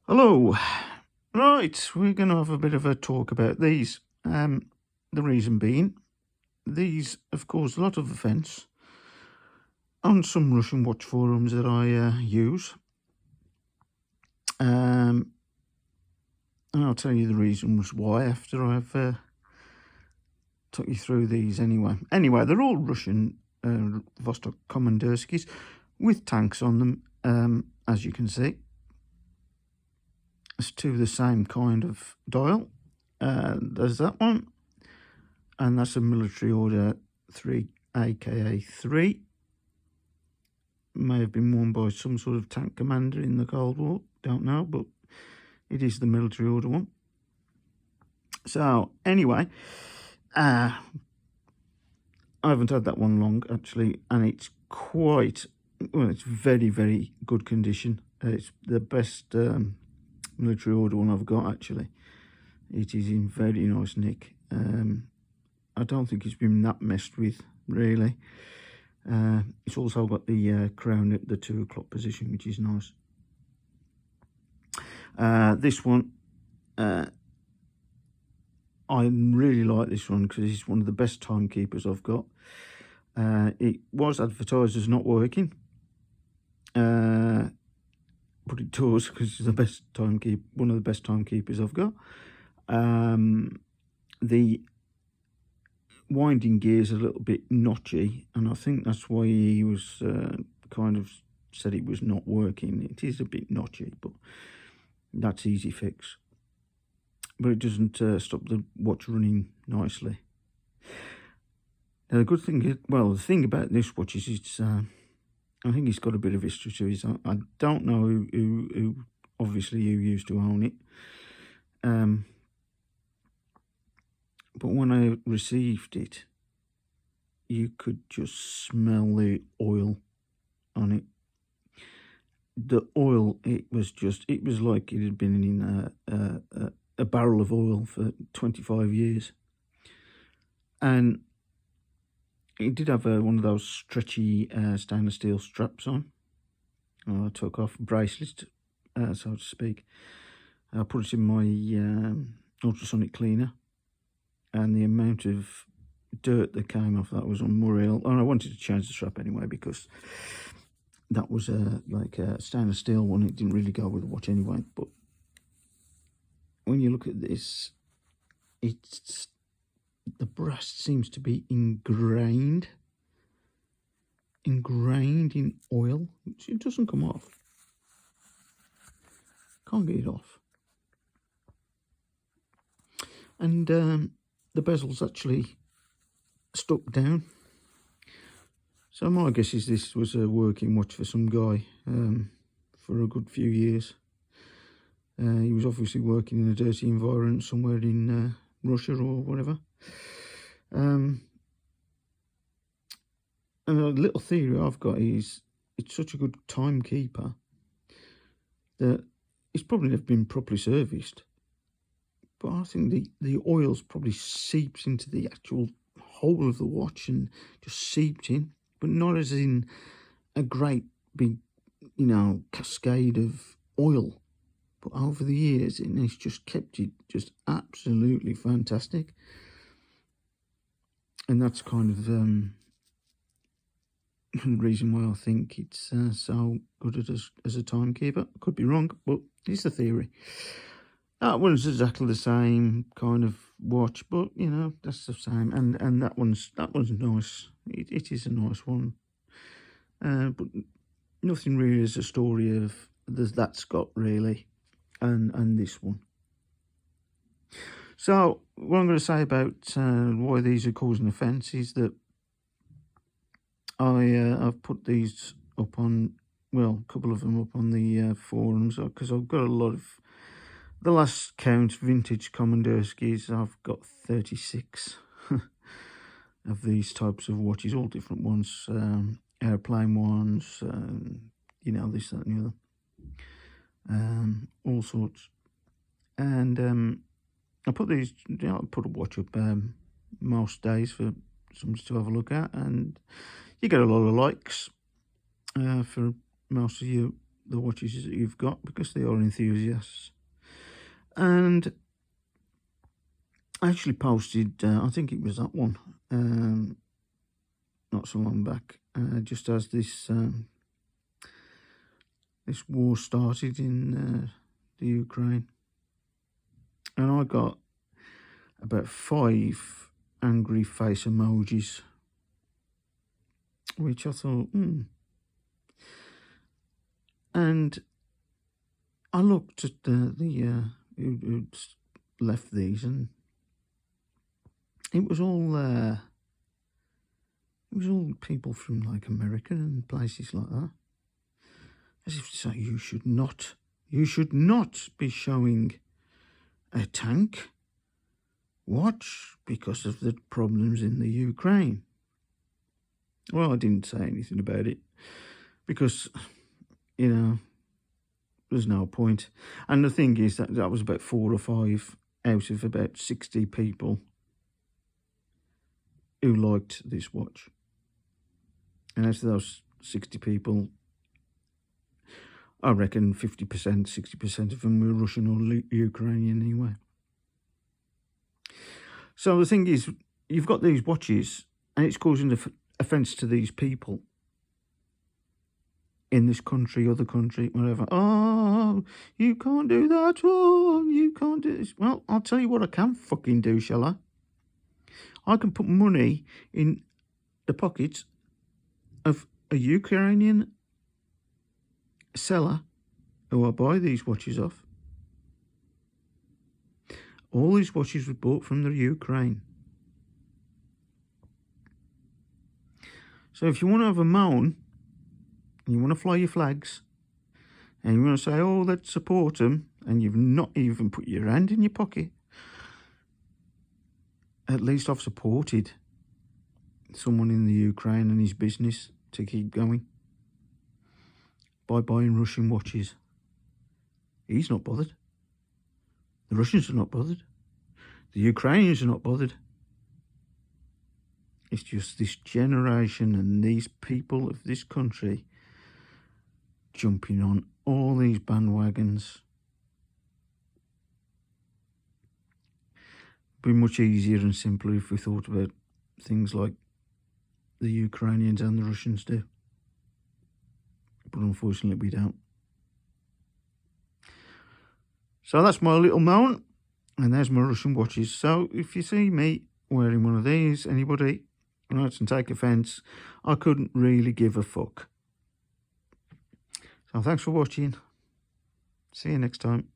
Hello. Right, we're going to have a bit of a talk about these. The reason being, these have caused a lot of offence on some Russian watch forums that I use. And I'll tell you the reasons why after I've took you through these anyway. Anyway, they're all Russian Vostok Komandurskis with tanks on them, as you can see. It's two of the same kind of dial. There's that one, and that's a military order 3 aka 3. May have been worn by some sort of tank commander in the Cold War, don't know, but it is the military order one. So anyway, I haven't had that one long actually, and it's it's very, very good condition. It's the best military order one I've got actually. It is in very nice nick. I don't think it's been that messed with really. It's also got the crown at the 2 o'clock position, which is nice. This one, I really like this one because it's one of the best timekeepers I've got. It was advertised as not working, but it does because it's the best one of the best timekeepers I've got. The winding gear's a little bit notchy, and I think that's why he was kind of said it was not working. It is a bit notchy, but that's easy fix. But it doesn't stop the watch running nicely. Now the good thing is, well, the thing about this watch is it's I think it's got a bit of history to it. I don't know who obviously who used to own it. But when I received it, you could just smell the oil on it. The oil, it was like it had been in a barrel of oil for 25 years. And it did have one of those stretchy stainless steel straps on. I took off bracelets, so to speak. I put it in my ultrasonic cleaner, and the amount of dirt that came off that was unreal. And I wanted to change the strap anyway because that was like a stainless steel one. It didn't really go with the watch anyway. But when you look at this, the brass seems to be ingrained in oil. It doesn't come off. Can't get it off. And the bezel's actually stuck down. So my guess is this was a working watch for some guy for a good few years. He was obviously working in a dirty environment somewhere in Russia or whatever. And a little theory I've got is it's such a good timekeeper that it's probably never been properly serviced. But I think the oil's probably seeps into the actual whole of the watch and just seeped in, but not as in a great big, cascade of oil. But over the years, it's just kept it just absolutely fantastic. And that's kind of the reason why I think it's so good as a timekeeper. Could be wrong, but it's the theory. That one's exactly the same kind of watch, but that's the same. And that one's nice. It is a nice one, but nothing really is a story of that Scott really, and this one. So what I'm going to say about why these are causing offence is that I've put these up on, well, a couple of them up on the forums because I've got a lot of. The last count, vintage Komandurskis, I've got 36 of these types of watches, all different ones, airplane ones, this, that and the other, all sorts. And I put these, I put a watch up most days for somebody to have a look at, and you get a lot of likes for most of your the watches that you've got, because they are enthusiasts. And I actually posted, I think it was that one, not so long back, just as this this war started in the Ukraine. And I got about 5 angry face emojis, which I thought, And I looked at who'd left these, and it was all people from like America and places like that, as if to say you should not be showing a tank watch because of the problems in the Ukraine. Well, I didn't say anything about it because, there's no point. And the thing is that was about 4 or 5 out of about 60 people who liked this watch. And out of those 60 people, I reckon 50%, 60% of them were Russian or Ukrainian anyway. So the thing is, you've got these watches and it's causing offence to these people in this country, other country, whatever. Oh, you can't do that. Oh, you can't do this. Well, I'll tell you what I can fucking do, shall I? I can put money in the pockets of a Ukrainian seller who I buy these watches off. All these watches were bought from the Ukraine. So if you want to have a moan, and you want to fly your flags, and you want to say, oh, let's support them, and you've not even put your hand in your pocket, at least I've supported someone in the Ukraine and his business to keep going by buying Russian watches. He's not bothered. The Russians are not bothered. The Ukrainians are not bothered. It's just this generation and these people of this country jumping on all these bandwagons. It'd be much easier and simpler if we thought about things like the Ukrainians and the Russians do. But unfortunately we don't. So that's my little moan, and there's my Russian watches. So if you see me wearing one of these, anybody writes and take offence, I couldn't really give a fuck. So thanks for watching. See you next time.